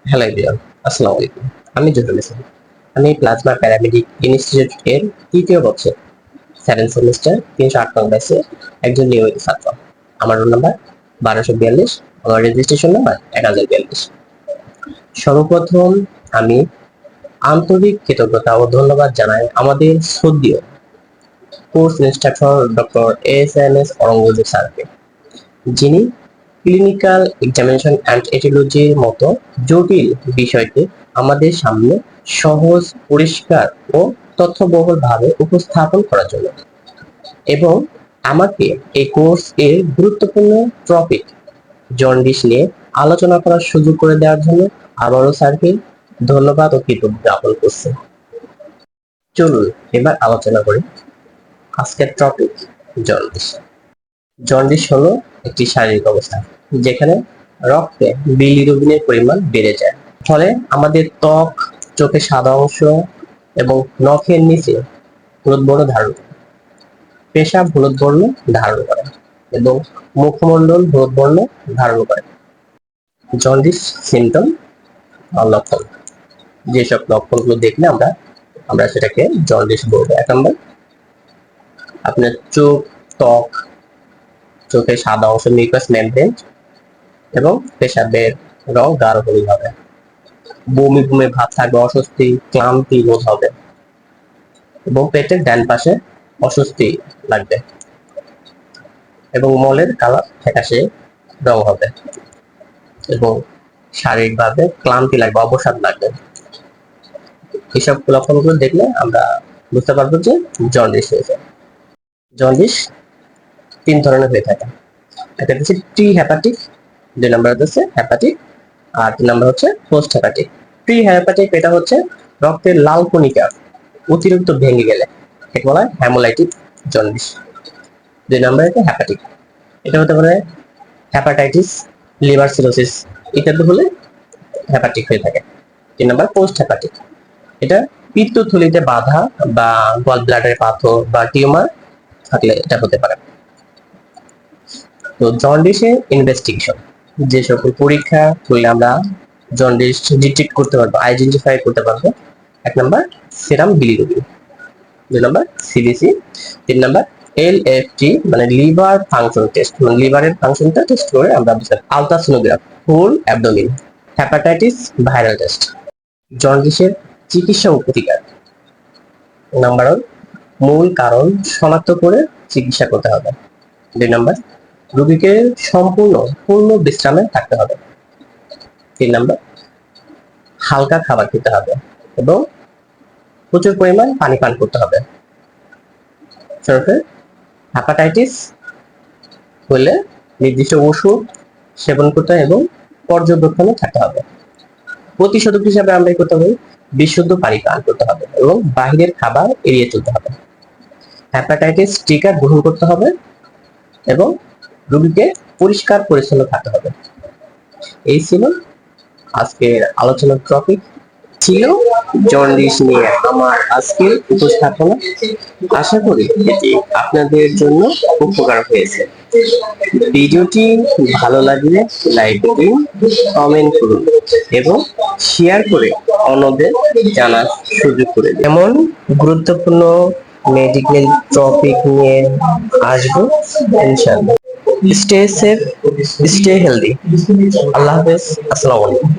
Hello everyone, আসসালামু আলাইকুম। আমি জহুরুল ইসলাম। আমি প্লাজমা প্যারামেডিক ইনস্টিটিউট এর ৩য় বর্ষের 7th সেমিস্টার ৩০৮ নং ব্যাচের একজন নিয়মিত ছাত্র। আমার রোল নাম্বার ১২৪২, আমার রেজিস্ট্রেশন নাম্বার ১০৪২। সর্বপ্রথম আমি আন্তরিক কৃতজ্ঞতা ও ধন্যবাদ জানাই আমাদের শ্রদ্ধেয় course instructor doctor S Aurangzeb স্যারকে, যিনি ক্লিনিক্যাল এক্সামিনেশন অ্যান্ড এটিওলজির মতো জটিল বিষয়কে আমাদের সামনে সহজ, পরিষ্কার ও তথ্যবহুলভাবে উপস্থাপন করার জন্য এবং আমাকে এই কোর্স এর গুরুত্বপূর্ণ টপিক জন্ডিস নিয়ে আলোচনা করার সুযোগ করে দেওয়ার জন্য আবারও স্যারকে ধন্যবাদ ও কৃতজ্ঞতা জ্ঞাপন করছি। চলুন এবার আলোচনা করি আজকের টপিক জন্ডিস। জন্ডিস হলো একটি শারীরিক অবস্থা যেখানে রক্তে বিলিরুবিনের পরিমাণ বেড়ে যায়, ফলে আমাদের ত্বক, চোখের সাদা অংশ এবং নখের নিচে হলুদ বর্ণ ধারণ করে, পেশাব হলুদ বর্ণ ধারণ করে এবং মুখমণ্ডল হলুদ বর্ণ ধারণ করে। জন্ডিস সিমটম বা লক্ষণ, যেসব লক্ষণগুলো দেখলে আমরা আমরা সেটাকে জন্ডিস বলবো। ১ নম্বর, আপনার চোখ, ত্বক, চোখের সাদা অংশ মিউকাস মেমব্রেন এবং পেশাবের রং গাঢ় হলুদ হবে। বমি বমি ভাব থাকবে, অস্বস্তি, ক্লান্তি বোধ হবে এবং পেটের ডান পাশে অস্বস্তি লাগবে এবং মলের কালার ফ্যাকাশে রং হবে এবং শারীরিকভাবে ক্লান্তি লাগবে, অবসাদ লাগবে। এইসব লক্ষণগুলো দেখলে আমরা বুঝতে পারবো যে জন্ডিস হয়েছে। জন্ডিস ৩ ধরনের হয়ে থাকে। একটা হচ্ছে প্রি হ্যাপাটিক, ২ নম্বর হচ্ছে হ্যাপাটিক, আর ৩ নম্বর হচ্ছে পোস্ট হ্যাপাটিক। প্রি হ্যাপাটিক এটা হচ্ছে রক্তের লাল কণিকা অতিরিক্ত ভেঙে গেলে একে বলা হয় হ্যামোলাইটিক জন্ডিস। ২ নম্বর হচ্ছে হ্যাপাটিক, এটা হতে পারে হ্যাপাটাইটিস, লিভার সিরোসিস ইত্যাদি হলে হ্যাপাটিক হয়ে থাকে। ৩ নম্বর পোস্ট হ্যাপাটিক, এটা পিত্তথলিতে বাধা বা গল ব্লাডারে পাথর বা টিউমার থাকলে এটা হতে পারে। তো জন্ডিসের ইনভেস্টিগেশন, যে সকল পরীক্ষা করলে আমরা জন্ডিস ডিটেক্ট করতে পারবো, আইডেন্টিফাই করতে পারবো। ১ নম্বর সেরাম বিলিরুবিন, ২ নম্বর সিবিসি, ৩ নম্বর এলএফটি মানে লিভার ফাংশন টেস্ট, মানে লিভারের ফাংশনটা টেস্ট করে আমরা বুঝতে পারি। Ultrasonograph, whole abdomen, hepatitis viral test. জন্ডিসের চিকিৎসা ও প্রতিকার, নাম্বার 1, মূল কারণ শনাক্ত করে চিকিৎসা করতে হবে। ২ নম্বর, রোগীকে পূর্ণ বিশ্রামে থাকতে হবে। ৩ নম্বর, হালকা খাবার খেতে হবে এবং প্রচুর পরিমাণ পানি পান করতে হবে। হেপাটাইটিস হলে নির্দিষ্ট ওষুধ সেবন করতে হবে এবং পর্যবেক্ষণে থাকতে হবে। প্রতিষেধক হিসাবে আমরা করতে হবে বিশুদ্ধ পানি পান করতে হবে এবং বাহিরের খাবার এড়িয়ে চলতে হবে। হেপাটাইটিস টিকা গ্রহণ করতে হবে এবং রোগীকে পরিষ্কার পরিচ্ছন্ন থাকতে হবে। এই ছিল আজকের আলোচনার টপিক, ছিল জন্ডিস নিয়ে আমার আজকের উপস্থাপনা। আশা করি এটি আপনাদের জন্য উপকার হয়েছে। ভিডিওটি ভালো লাগলে লাইক দিন, কমেন্ট করুন এবং শেয়ার করে অন্যদের জানার সুযোগ করে দিন। এমন গুরুত্বপূর্ণ মেডিকেল টপিক নিয়ে আসবো ইনশাআল্লাহ। Stay safe, stay healthy. আল্লাহ হাফেজ, আসসালামু আলাইকুম।